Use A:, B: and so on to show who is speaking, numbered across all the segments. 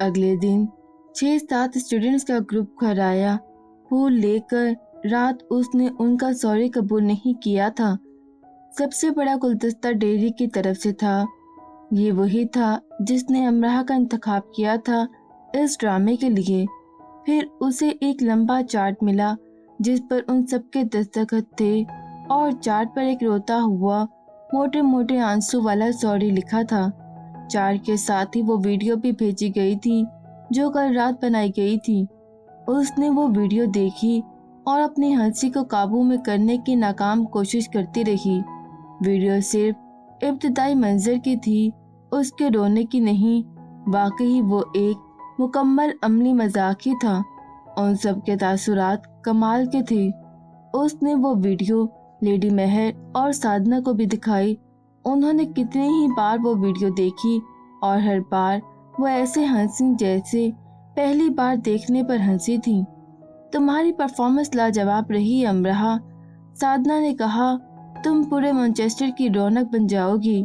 A: अगले दिन 6-7 स्टूडेंट्स का ग्रुप घर आया फूल लेकर। रात उसने उनका सॉरी कबूल नहीं किया था। सबसे बड़ा गुलदस्ता डेयरी की तरफ से था। ये वही था जिसने अमराह का इंतखाब किया था इस ड्रामे के लिए। फिर उसे एक लंबा चार्ट मिला जिस पर उन सबके दस्तखत थे और चार्ट पर एक रोता हुआ मोटे मोटे आंसू वाला सॉरी लिखा था। चार्ट के साथ ही वो वीडियो भी भेजी गई थी जो कल रात बनाई गई थी। उसने वो वीडियो देखी और अपनी हंसी को काबू में करने की नाकाम कोशिश करती रही। वीडियो सिर्फ इब्तिदाई मंजर की थी, उसके रोने की नहीं। वाकई वो एक मुकम्मल अमली मजाक ही था। उन सब के तासुरात कमाल के थे। उसने वो वीडियो लेडी महर और साधना को भी दिखाई। उन्होंने कितनी ही बार वो वीडियो देखी और हर बार वो ऐसे हंसी जैसे पहली बार देखने पर हंसी थी। तुम्हारी परफॉर्मेंस लाजवाब रही अमराह, साधना ने कहा। तुम पूरे मैनचेस्टर की रौनक बन जाओगी।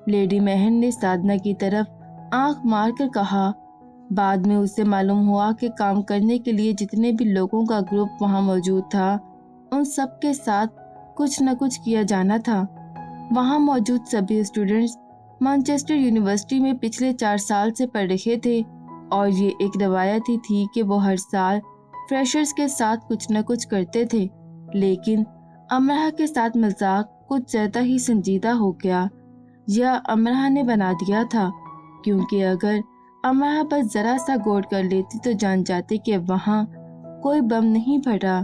A: लेडी महर ने साधना की तरफ आंख मारकर कहा। बाद में उसे मालूम हुआ कि काम करने के लिए जितने भी लोगों का ग्रुप वहां मौजूद था उन सब के साथ कुछ न कुछ किया जाना था। वहां मौजूद सभी स्टूडेंट्स मैनचेस्टर यूनिवर्सिटी में पिछले 4 साल से पढ़ रहे थे और ये एक रवायत ही थी कि वो हर साल फ्रेशर्स के साथ कुछ न कुछ करते थे। लेकिन अमराह के साथ मजाक कुछ ज्यादा ही संजीदा हो गया। यह अमराह ने बना दिया था, क्योंकि अगर अमराह बस जरा सा गौर कर लेती तो जान जाती कि वहाँ कोई बम नहीं फटा।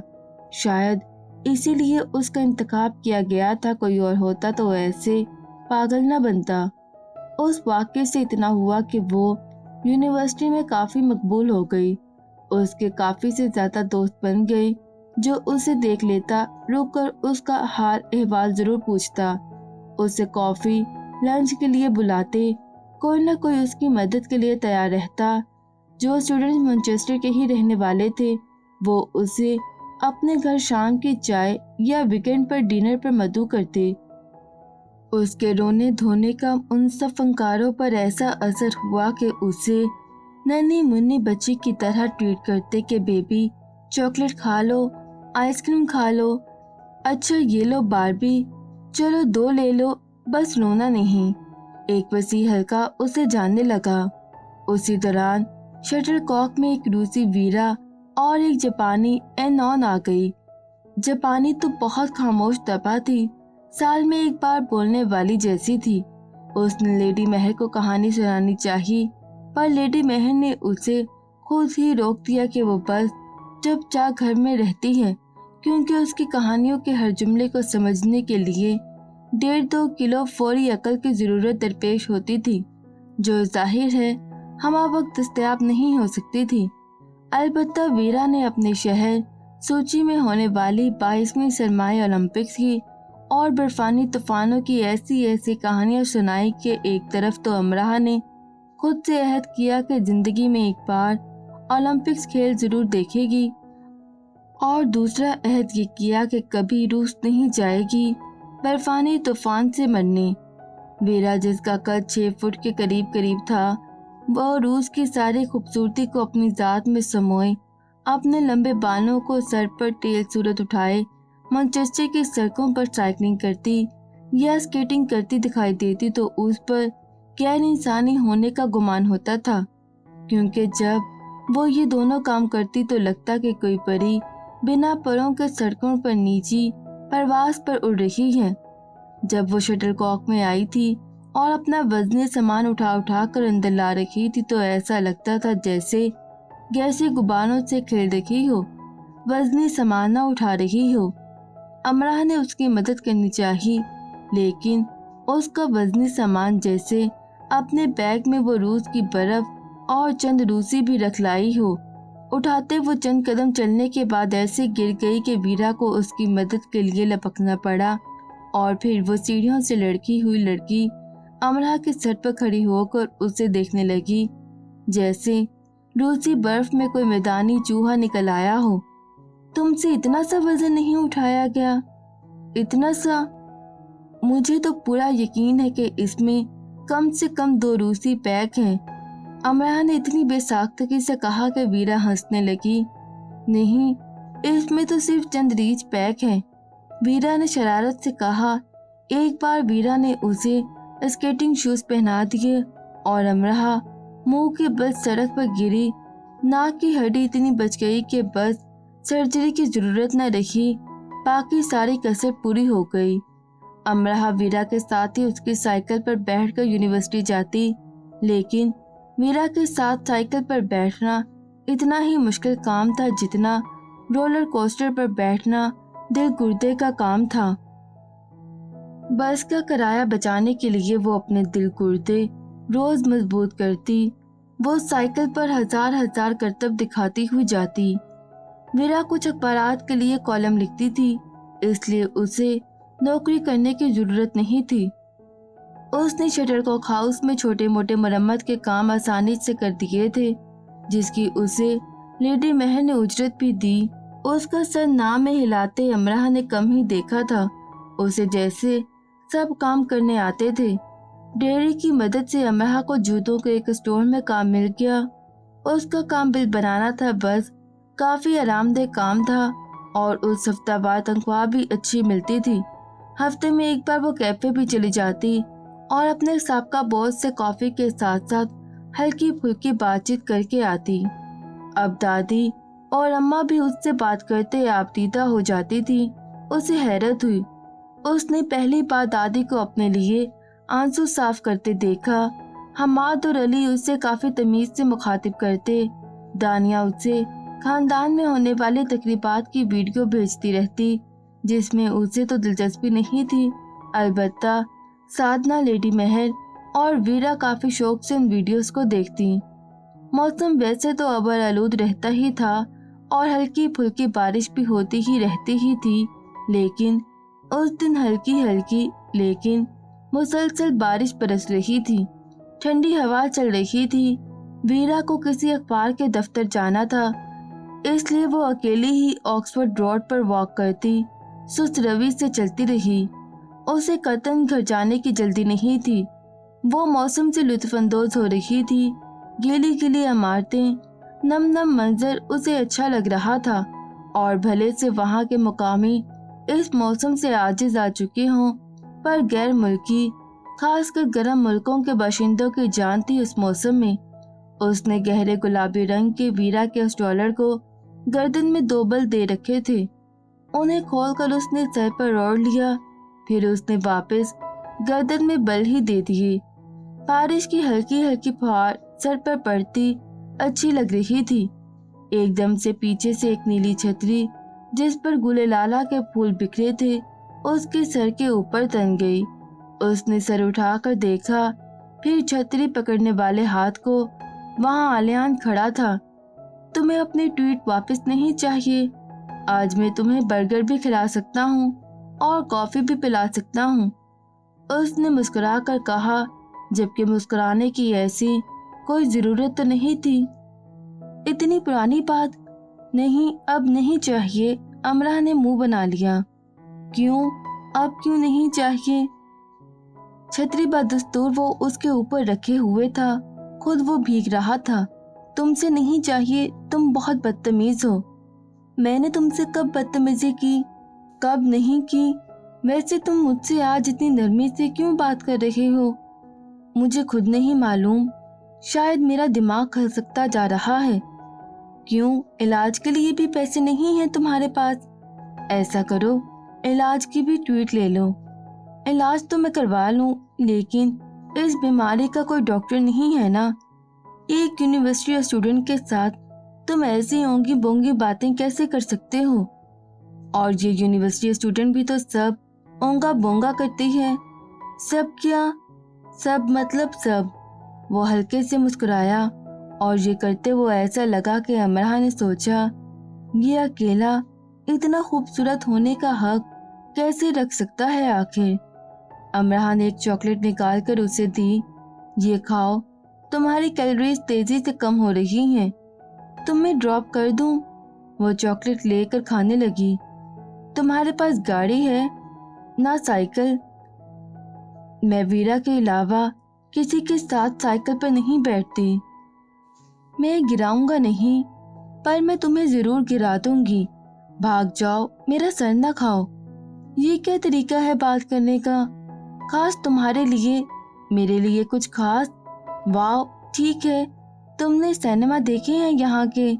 A: शायद इसीलिए उसका इंतखाब किया गया था। कोई और होता तो ऐसे पागल न बनता। उस वाक़ये से इतना हुआ कि वो यूनिवर्सिटी में काफ़ी मकबूल हो गई। उसके काफ़ी से ज़्यादा दोस्त बन गए जो उसे देख लेता रुक कर उसका हाल अहवाल ज़रूर पूछता, उसे कॉफ़ी लंच के लिए बुलाते, कोई ना कोई उसकी मदद के लिए तैयार रहता। जो स्टूडेंट्स मैनचेस्टर के ही रहने वाले थे वो उसे अपने घर शाम की चाय या वीकेंड पर डिनर पर मदऊ करते। उसके रोने धोने का उन सब फनकारों पर ऐसा असर हुआ कि उसे नन्ही मुन्नी बच्ची की तरह ट्रीट करते कि बेबी चॉकलेट खा लो, आइसक्रीम खा लो, अच्छा ये लो बारबी, चलो 2 ले लो, बस रोना नहीं। एक वसी हल्का उसे जानने लगा। उसी दौरान शटलकॉक में एक रूसी वीरा और एक जापानी एनॉन आ गई। जापानी तो बहुत खामोश दबा थी, साल में एक बार बोलने वाली जैसी थी। उसने लेडी महर को कहानी सुनानी चाहिए, पर लेडी महर ने उसे खुद ही रोक दिया कि वो बस चुपचाप घर में रहती है, क्योंकि उसकी कहानियों के हर जुमले को समझने के लिए 1.5-2 किलो फौरी अकल की ज़रूरत दरपेश होती थी, जो जाहिर है हमा वक्त दस्तयाब नहीं हो सकती थी। अलबत्ता वीरा ने अपने शहर सूची में होने वाली 22वीं सरमाई ओलंपिक्स की और बर्फानी तूफानों की ऐसी ऐसी कहानियां सुनाई कि एक तरफ तो अमराह ने खुद से अहद किया कि जिंदगी में एक बार ओलंपिक्स खेल जरूर देखेगी, और दूसरा अहद ये किया कि कभी रूस नहीं जाएगी बर्फानी तूफान से मरने। वीरा, जिसका कद 6 फुट के करीब करीब था, वह रूस की सारी खूबसूरती को अपनी जात में समोए अपने लंबे बालों को सर पर टेल सूरत उठाए मैनचेस्टर की सड़कों पर साइकिलिंग करती या स्केटिंग करती दिखाई देती तो उस पर गैर इंसानी होने का गुमान होता था, क्योंकि जब वो ये दोनों काम करती तो लगता कि कोई परी बिना परों के सड़कों पर नीची परवास पर उड़ रही है। जब वो शटलकॉक में आई थी और अपना वजनी सामान उठा उठा कर अंदर ला रखी थी तो ऐसा लगता था जैसे गैसी गुब्बारों से खेल रही हो, वजनी सामान न उठा रही हो। अमराह ने उसकी मदद करनी चाहिए, लेकिन उसका वजनी सामान जैसे अपने बैग में वो रूस की बर्फ और चंद रूसी भी रख लाई हो। उठाते वो चंद कदम चलने के बाद ऐसे गिर गई कि वीरा को उसकी मदद के लिए लपकना पड़ा, और फिर वो सीढ़ियों से लड़की हुई लड़की अमराह के सर पर खड़ी होकर उसे देखने लगी जैसे रूसी बर्फ में कोई मैदानी चूहा निकल आया हो। तुमसे इतना सा वजन नहीं उठाया गया? इतना सा? मुझे तो पूरा यकीन है कि इसमें कम से कम 2 रूसी बैग हैं। अमरा ने इतनी बेसाख्तगी से कहा कि वीरा हंसने लगी। नहीं, इसमें तो सिर्फ चंद रीच पैक है, वीरा ने शरारत से कहा। एक बार वीरा ने उसे स्केटिंग शूज पहना दिए और अमरा मुंह के बल सड़क पर गिरी। नाक की हड्डी इतनी बच गई कि बस सर्जरी की जरूरत न रही, बाकी सारी कसर पूरी हो गई। अमरा वीरा के साथ ही उसकी साइकिल पर बैठकर यूनिवर्सिटी जाती, लेकिन वीरा के साथ साइकिल पर बैठना इतना ही मुश्किल काम था जितना रोलर कोस्टर पर बैठना दिल गुर्दे का काम था। बस का किराया बचाने के लिए वो अपने दिल गुर्दे रोज मजबूत करती। वो साइकिल पर हजार हजार करतब दिखाती हुई जाती। वीरा कुछ अखबारात के लिए कॉलम लिखती थी, इसलिए उसे नौकरी करने की जरूरत नहीं थी। उसने शटरकॉक हाउस में छोटे मोटे मरम्मत के काम आसानी से कर दिए थे, जिसकी उसे लेडी महर ने उजरत भी दी। उसका सर नाम में हिलाते अमरा ने कम ही देखा था। उसे जैसे सब काम करने आते थे। डेयरी की मदद से अमरा को जूतों के एक स्टोर में काम मिल गया। उसका काम बिल बनाना था, बस काफी आरामदेह काम था और उस हफ्तावार तनख्वाह भी अच्छी मिलती थी। हफ्ते में एक बार वो कैफे भी चली जाती और अपने साबका बॉस से कॉफी के साथ साथ हल्की फुल्की बातचीत करके आती। अब दादी और अम्मा भी उससे बात करते आपदीदा हो जाती थी। उसे हैरत हुई। उसने पहली बार दादी को अपने लिए आंसू साफ करते देखा। हमाद और अली उससे काफी तमीज से मुखातिब करते। दानिया उससे खानदान में होने वाली तकरीबात की वीडियो भेजती रहती, जिसमें उसे तो दिलचस्पी नहीं थी। अलबत्ता साधना, लेडी महर और वीरा काफी शौक से उन वीडियोस को देखती। मौसम वैसे तो अबर आलूद रहता ही था और हल्की फुल्की बारिश भी होती ही रहती ही थी, लेकिन उस दिन हल्की हल्की लेकिन मुसलसल बारिश बरस रही थी। ठंडी हवा चल रही थी। वीरा को किसी अखबार के दफ्तर जाना था, इसलिए वो अकेली ही ऑक्सफोर्ड रोड पर वॉक करती सुस्त रवि से चलती रही। उसे कतन घर जाने की जल्दी नहीं थी। वो मौसम से लुत्फानंदोज हो रही थी। गीली गीली इमारतें, नम नम मंजर उसे अच्छा लग रहा था और भले से वहाँ के मुकामी इस मौसम से आजिज आ चुके हों, पर गैर मुल्की खासकर गर्म मुल्कों के बाशिंदों की जान थी उस मौसम में। उसने गहरे गुलाबी रंग के वीरा के उस डॉलर को गर्दन में 2 बल दे रखे थे। उन्हें खोलकर उसने सर पर ओढ़ लिया, फिर उसने वापस गर्दन में बल ही दे दिए। बारिश की हल्की हल्की फुहार सर पर पड़ती अच्छी लग रही थी। एकदम से पीछे से एक नीली छतरी जिस पर गुले लाला के फूल बिखरे थे उसके सर के ऊपर तन गई। उसने सर उठाकर देखा, फिर छतरी पकड़ने वाले हाथ को। वहाँ आलियान खड़ा था। तुम्हें अपनी ट्वीट वापस नहीं चाहिए? आज मैं तुम्हें बर्गर भी खिला सकता हूँ और कॉफी भी पिला सकता हूँ, उसने मुस्कुराकर कहा, जबकि मुस्कुराने की ऐसी कोई जरूरत तो नहीं थी। इतनी पुरानी बात? नहीं, अब नहीं चाहिए, अमरा ने मुंह बना लिया। क्यों? अब क्यों नहीं चाहिए? छतरी बदस्तूर वो उसके ऊपर रखे हुए था, खुद वो भीग रहा था। तुमसे नहीं चाहिए, तुम बहुत बदतमीज हो। मैंने तुमसे कब बदतमीजी की? कब नहीं की? वैसे तुम मुझसे आज इतनी नरमी से क्यों बात कर रहे हो? मुझे खुद नहीं मालूम, शायद मेरा दिमाग खसकता जा रहा है। क्यों, इलाज के लिए भी पैसे नहीं हैं तुम्हारे पास? ऐसा करो, इलाज की भी ट्वीट ले लो। इलाज तो मैं करवा लूं, लेकिन इस बीमारी का कोई डॉक्टर नहीं है ना। एक यूनिवर्सिटी स्टूडेंट के साथ तुम ऐसी ओंगी बोंगी बातें कैसे कर सकते हो? और ये यूनिवर्सिटी स्टूडेंट भी तो सब ओंगा बोंगा करते हैं। सब क्या? सब मतलब सब। वो हल्के से मुस्कुराया और ये करते वो ऐसा लगा कि अमरा ने सोचा, ये अकेला इतना खूबसूरत होने का हक कैसे रख सकता है आखिर। अमरा ने एक चॉकलेट निकाल कर उसे दी। ये खाओ, तुम्हारी कैलोरीज तेजी से कम हो रही हैं। तुम्हें ड्रॉप कर दूं? वो चॉकलेट लेकर खाने लगी। तुम्हारे पास गाड़ी है ना साइकिल? मैं वीरा के अलावा किसी के साथ साइकिल पर नहीं बैठती। मैं गिराऊंगा नहीं, पर मैं तुम्हें जरूर गिरा दूंगी। भाग जाओ, मेरा सर न खाओ। ये क्या तरीका है बात करने का? खास तुम्हारे लिए, मेरे लिए कुछ खास? वाह, ठीक है। तुमने सिनेमा देखे हैं यहाँ के?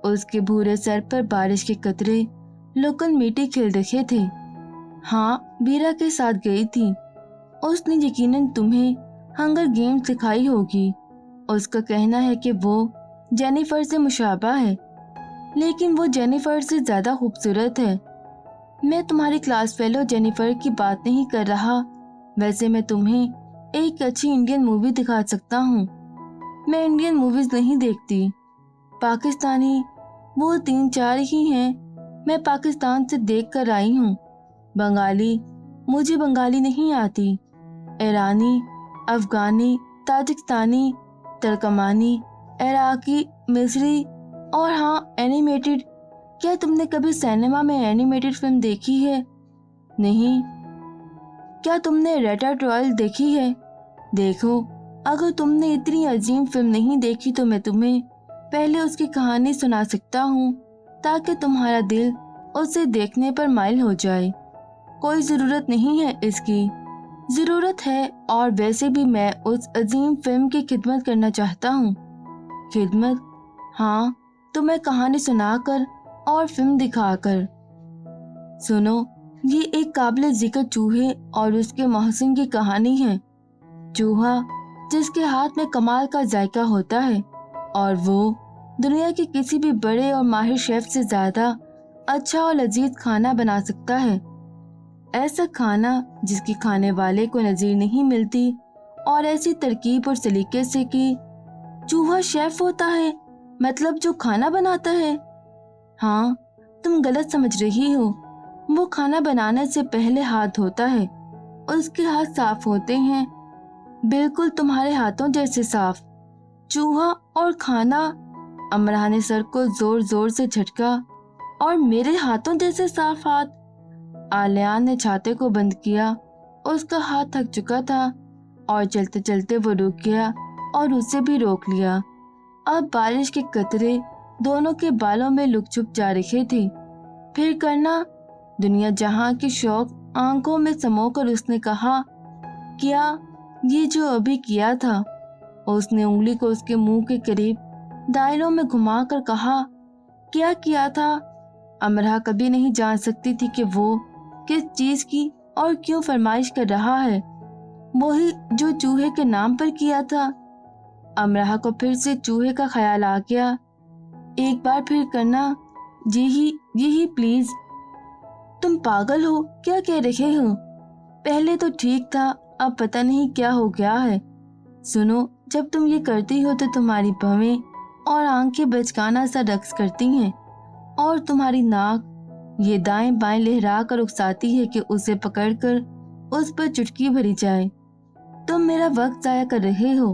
A: उसके भूरे सर पर बारिश के कतरे लोकल मिट्टी खिल रखे थे। हाँ, वीरा के साथ गई थी। उसने यकीनन तुम्हें हंगर गेम्स दिखाई होगी। उसका कहना है कि वो जेनिफर से मुशाबा है, लेकिन वो जेनिफर से ज्यादा खूबसूरत है। मैं तुम्हारी क्लास फेलो जेनिफर की बात नहीं कर रहा। वैसे मैं तुम्हें एक अच्छी इंडियन मूवी दिखा सकता हूँ। मैं इंडियन मूवीज नहीं देखती, पाकिस्तानी वो 3-4 ही हैं। मैं पाकिस्तान से देख कर आई हूँ। बंगाली, मुझे बंगाली नहीं आती। ईरानी, अफगानी, ताजिकिस्तानी, तर्कमानी, इराकी, मिस्री, और हाँ, एनिमेटेड। क्या तुमने कभी सिनेमा में एनिमेटेड फिल्म देखी है? नहीं। क्या तुमने रैटाटोइल देखी है? देखो, अगर तुमने इतनी अजीम फिल्म नहीं देखी तो मैं तुम्हें पहले उसकी कहानी सुना सकता हूँ, ताकि तुम्हारा दिल उसे देखने पर माइल हो जाए। कोई ज़रूरत नहीं है इसकी। ज़रूरत है, और वैसे भी मैं उस अजीम फिल्म की खिदमत करना चाहता हूँ। खिदमत? हाँ, तो मैं कहानी सुनाकर और फिल्म दिखाकर। सुनो, ये एक काबिल जिक्र चूहे और उसके मोहसिन की कहानी है। चूहा जिसके हाथ में कमाल का जायका होता है, और वो दुनिया के किसी भी बड़े और माहिर शेफ से ज्यादा अच्छा और लजीज खाना बना सकता है। ऐसा खाना जिसकी खाने वाले को नजीर नहीं मिलती, और ऐसी तरकीब और सलीके से कि चूहा शेफ होता है, मतलब जो खाना बनाता है। हाँ, तुम गलत समझ रही हो। वो खाना बनाने से पहले हाथ धोता है। उसके हाथ साफ होते हैं, बिल्कुल तुम्हारे हाथों जैसे साफ। चूहा और खाना। अमरा ने सर को जोर जोर से झटका। और मेरे हाथों जैसे साफ हाथ? आलियान ने छाते को बंद किया। उसका हाथ थक चुका था, और चलते चलते वो रुक गया और उसे भी रोक लिया। अब बारिश के कतरे दोनों के बालों में लुक छुप जा रहे थे। फिर करना? दुनिया जहां की शौक आंखों में समोकर उसने कहा, क्या ये जो अभी किया था? उसने उंगली को उसके मुंह के करीब दायरों में घुमाकर कहा, क्या किया था? अमरा कभी नहीं जान सकती थी कि वो किस चीज की और क्यों फरमाइश कर रहा है। वही जो चूहे के नाम पर किया था। अमरा को फिर से चूहे का ख्याल आ गया। एक बार फिर करना। यही प्लीज। तुम पागल हो? क्या कह रहे हो? पहले तो ठीक था, अब पता नहीं क्या हो गया है। सुनो, जब तुम ये करती हो तो तुम्हारी भवें और आंखें बचकाना सा रक्स करती हैं, और तुम्हारी नाक ये दाएं बाएं लहरा कर उकसाती है कि उसे पकड़कर उस पर चुटकी भरी जाए। तुम मेरा वक्त जाया कर रहे हो।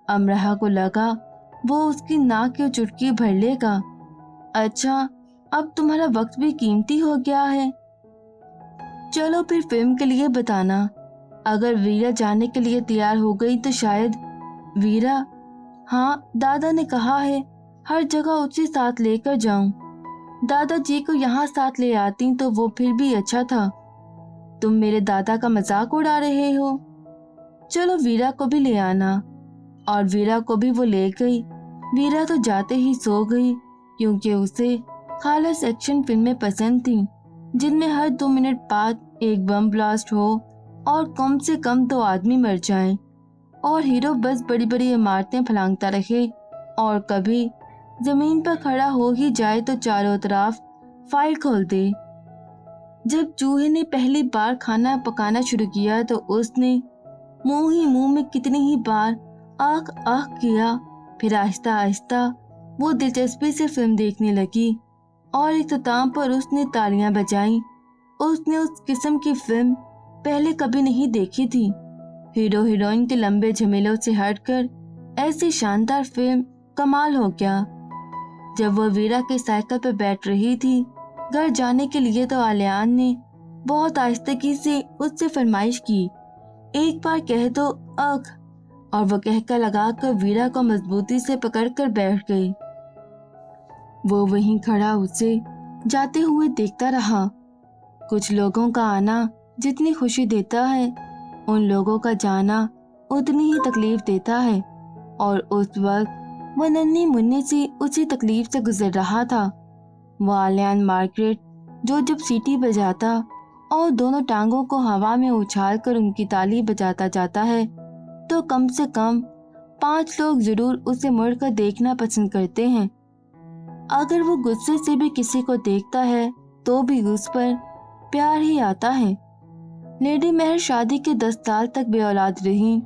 A: अमरा को लगा वो उसकी नाक की चुटकी भर लेगा। अच्छा, अब तुम्हारा वक्त भी कीमती हो गया है। चलो फिर फिल्म के लिए बताना। अगर वीरा जाने के लिए तैयार हो गई तो शायद। वीरा? हाँ, दादा ने कहा है हर जगह उसे साथ लेकर जाऊं। दादाजी को यहाँ साथ ले आती तो वो फिर भी अच्छा था। तुम मेरे दादा का मजाक उड़ा रहे हो। चलो वीरा को भी ले आना। और वीरा को भी वो ले गई। वीरा तो जाते ही सो गई, क्योंकि उसे खालस एक्शन फिल्में पसंद थीं, जिनमें हर 2 मिनट बाद एक बम ब्लास्ट हो और कम से कम 2 आदमी मर जाएं, और हीरो बस बड़ी बड़ी इमारतें फलांगता रहे, और कभी जमीन पर खड़ा हो ही जाए तो चारों तरफ फाइल खोल दे। जब चूहे ने पहली बार खाना पकाना शुरू किया तो उसने मुंह ही मुंह में कितनी ही बार आख आख किया। फिर आहिस्ता आहिस्ता वो दिलचस्पी से फिल्म देखने लगी, और इख्तिताम पर उसने तालियां बजाईं। उसने उस किस्म की फिल्म पहले कभी नहीं देखी थी। हीरो हीरोइन के लंबे झमेलों से हटकर ऐसी शानदार फिल्म कमाल हो गया। जब वो वीरा के साइकिल पर बैठ रही थी घर जाने के लिए तो आलियान ने बहुत आहिस्तगी से उससे फरमाइश की, एक बार कह दो अख। और वो कहकर लगा कर वीरा को मजबूती से पकड़कर बैठ गई। वो वहीं खड़ा उसे जाते हुए देखता रहा। कुछ लोगों का आना जितनी खुशी देता है, उन लोगों का जाना उतनी ही तकलीफ देता है, और उस वक्त वो नन्ही मुन्नी सी उसी तकलीफ से गुजर रहा था। वालियान मार्गरेट जो जब सीटी बजाता और दोनों टांगों को हवा में उछाल कर उनकी ताली बजाता जाता है, तो कम से कम 5 लोग जरूर उसे मुड़कर देखना पसंद करते हैं। अगर वो गुस्से से भी किसी को देखता है तो भी उस पर प्यार ही आता है। लेडी महर शादी के 10 साल तक बेऔलाद रही।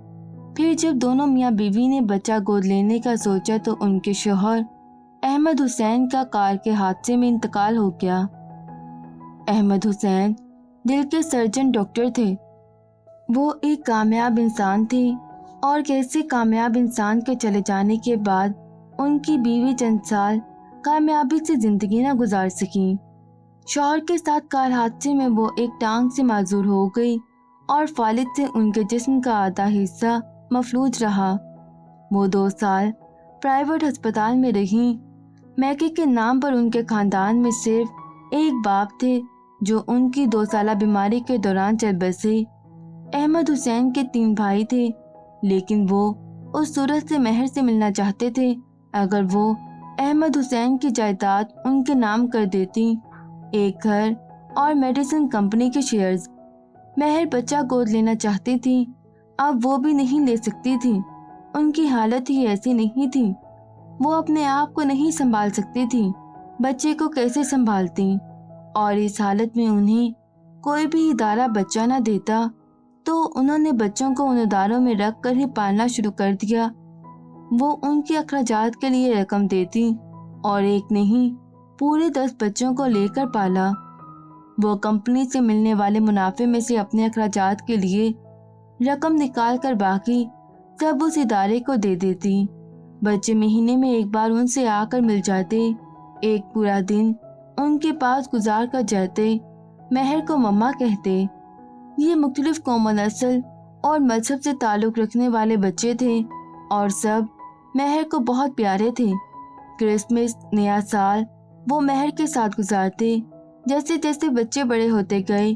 A: फिर जब दोनों मियाँ बीवी ने बच्चा गोद लेने का सोचा तो उनके शौहर अहमद हुसैन का कार के हादसे में इंतकाल हो गया। अहमद हुसैन दिल के सर्जन डॉक्टर थे। वो एक कामयाब इंसान थे, और कैसे कामयाब इंसान के चले जाने के बाद उनकी बीवी चंद साल कामयाबी से जिंदगी न गुजार सकी। शौहर के साथ कार हादसे में वो एक टांग से माजूर हो गई और फालिद से उनके जिस्म का आधा हिस्सा मफलूज रहा। वो 2 साल प्राइवेट अस्पताल में रहीं। मैके के नाम पर उनके खानदान में सिर्फ एक बाप थे जो उनकी 2 साला बीमारी के दौरान चल बसे। अहमद हुसैन के 3 भाई थे, लेकिन वो उस सूरत से महर से मिलना चाहते थे। अगर वो अहमद हुसैन की जायदाद उनके नाम कर देती, एक घर और मेडिसिन कंपनी के शेयर्स। महर बच्चा गोद लेना चाहती थी, अब वो भी नहीं ले सकती थी। उनकी हालत ही ऐसी नहीं थी। वो अपने आप को नहीं संभाल सकती थी, बच्चे को कैसे संभालती। और इस हालत में उन्हें कोई भी इदारा बच्चा न देता, तो उन्होंने बच्चों को उन इदारों में रख कर ही पालना शुरू कर दिया। वो उनके अखराजात के लिए रकम देती, और एक नहीं पूरे 10 बच्चों को लेकर पाला। वो कंपनी से मिलने वाले मुनाफे में से अपने अखराजात के लिए रकम निकाल कर बाकी सब उस इदारे को दे देती। बच्चे महीने में एक बार उनसे आकर मिल जाते, एक पूरा दिन उनके पास गुजार कर जाते, महर को मम्मा कहते। ये मुख्तलिफ कौम नस्ल और मजहब से ताल्लुक़ रखने वाले बच्चे थे, और सब महर को बहुत प्यारे थे। क्रिसमस, नया साल वो महर के साथ गुजारते। जैसे जैसे बच्चे बड़े होते गए,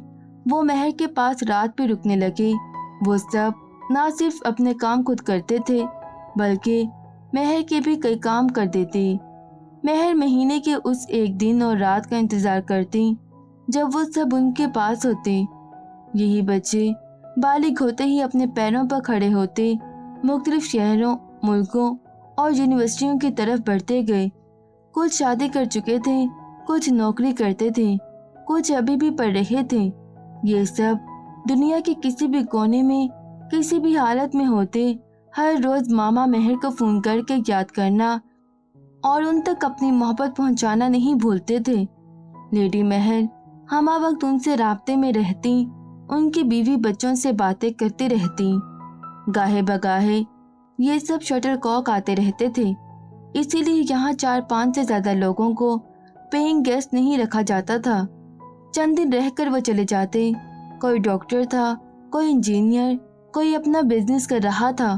A: वो महर के पास रात भी रुकने लगे। वो सब ना सिर्फ अपने काम खुद करते थे, बल्कि महर के भी कई काम कर देते। महर महीने के उस एक दिन और रात का इंतजार करती जब वो सब उनके पास होते। यही बच्चे बालिग होते ही अपने पैरों पर खड़े होते, मुख्तलिफ शहरों, मुल्कों और यूनिवर्सिटियों की तरफ बढ़ते गए। कुछ शादी कर चुके थे, कुछ नौकरी करते थे, कुछ अभी भी पढ़ रहे थे। ये सब दुनिया के किसी भी कोने में किसी भी हालत में होते, हर रोज मामा महर को फोन करके याद करना और उन तक अपनी मोहब्बत पहुंचाना नहीं भूलते थे। लेडी महर हमा वक्त उनसे राब्ते में रहती, उनकी बीवी बच्चों से बातें करती रहती। गाहे बगाहे ये सब शटल कॉक आते रहते थे, इसीलिए यहाँ 4-5 से ज्यादा लोगों को पेइंग गेस्ट नहीं रखा जाता था। चंद दिन रहकर वो चले जाते। कोई डॉक्टर था, कोई इंजीनियर, कोई अपना बिजनेस कर रहा था,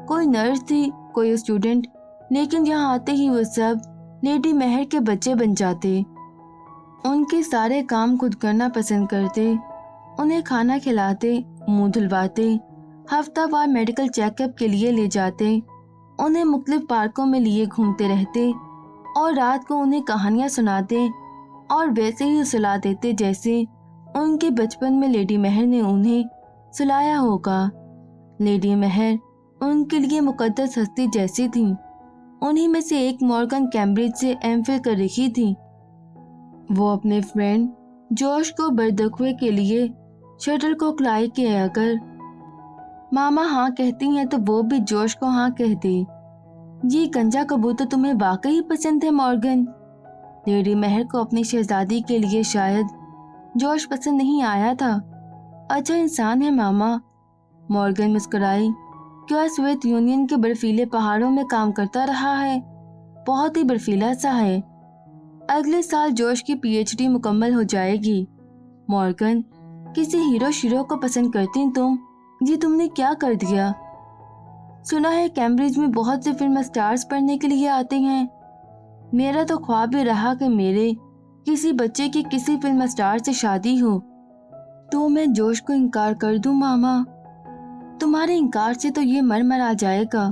A: कोई नर्स थी, कोई स्टूडेंट, लेकिन यहाँ आते ही वो सब लेडी महर के बच्चे बन जाते। उनके सारे काम खुद करना पसंद करते, उन्हें खाना खिलाते, मुंह धुलवाते, हफ्तावार मेडिकल चेकअप के लिए ले जाते, उन्हें मुख्तलिफ पार्कों में लिए घूमते रहते और रात को उन्हें कहानियां सुनाते और वैसे ही सुला देते जैसे उनके बचपन में लेडी महर ने उन्हें सुलाया होगा। लेडी महर उनके लिए मुकद्दस हस्ती जैसी थी। उन्हीं में से एक मॉर्गन कैम्ब्रिज से एमफिल कर रही थी। वो अपने फ्रेंड जोश को बरदखुए के लिए शटल को क्लाई के अगर मामा हाँ कहती हैं तो वो भी जोश को हाँ कहती। ये गंजा कबूतर तुम्हें वाकई पसंद है मॉर्गन। लेडी महर को अपनी शहजादी के लिए शायद जोश पसंद नहीं आया था। अच्छा इंसान है मामा। मॉर्गन मुस्कुराई। क्या सोवियत यूनियन के बर्फीले पहाड़ों में काम करता रहा है? बहुत ही बर्फीला सा है। अगले साल जोश की पीएचडी मुकम्मल हो जाएगी। मॉर्गन, किसी हीरो शीरो को पसंद करती तुम? ये तुमने क्या कर दिया? सुना है कैम्ब्रिज में बहुत से फिल्म स्टार्स पढ़ने के लिए आते हैं। मेरा तो ख्वाब ही रहा कि मेरे किसी बच्चे की किसी फिल्म स्टार से शादी हो। तो मैं जोश को इनकार कर दूं मामा? तुम्हारे इनकार से तो ये मर आ जाएगा।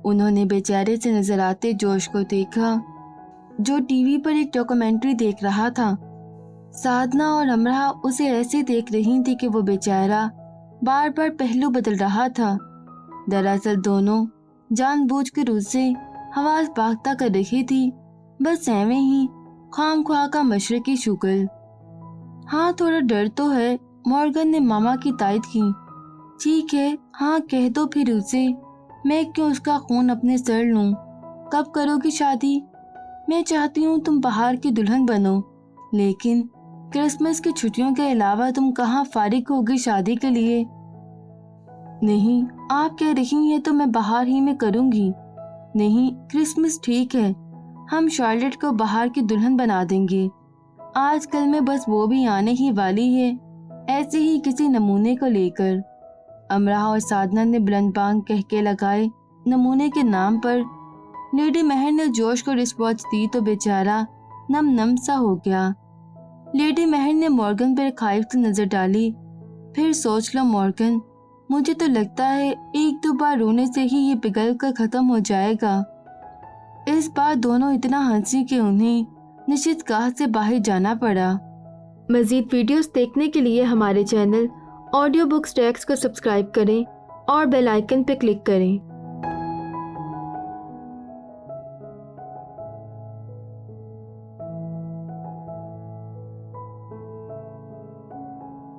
A: उन्होंने बेचारे से नजर आते जोश को देखा, जो टीवी पर एक डॉक्यूमेंट्री देख रहा था। साधना और अमरा उसे ऐसे देख रही थी कि वो बेचारा बार बार पहलू बदल रहा था। दरअसल दोनों जानबूझकर उससे आवाज बागता कर रही थी, बस एवं ही खामख्वाह का मशरकी शुक्ल। हाँ, थोड़ा डर तो है, मॉर्गन ने मामा की तायद की। ठीक है, हाँ कह दो फिर उसे, मैं क्यों उसका खून अपने सर लूं। कब करोगी शादी? मैं चाहती हूँ तुम बाहर की दुल्हन बनो, लेकिन क्रिसमस की छुट्टियों के अलावा तुम कहाँ फारिग होगी शादी के लिए? नहीं, आप कह रही हैं तो मैं बाहर ही में करूँगी। नहीं, क्रिसमस ठीक है, हम शार्लेट को बाहर की दुल्हन बना देंगे। आजकल में बस वो भी आने ही वाली है, ऐसे ही किसी नमूने को लेकर। अमरा और साधना ने बुलंद बांग कह के लगाए नमूने के नाम पर। लेडी महर ने जोश को रिस्पॉन्स दी तो बेचारा नम नम सा हो गया। लेडी महर ने मॉर्गन पर खाइफ से नजर डाली। फिर सोच लो मॉर्गन, मुझे तो लगता है एक दो बार रोने से ही ये पिघल कर खत्म हो जाएगा। इस बार दोनों इतना हंसी कि उन्हें निश्चितगाह से बाहर जाना पड़ा। मजीद वीडियोस देखने के लिए हमारे चैनल ऑडियो बुक्स टैक्स को सब्सक्राइब करें और बेल आइकन पर क्लिक करें।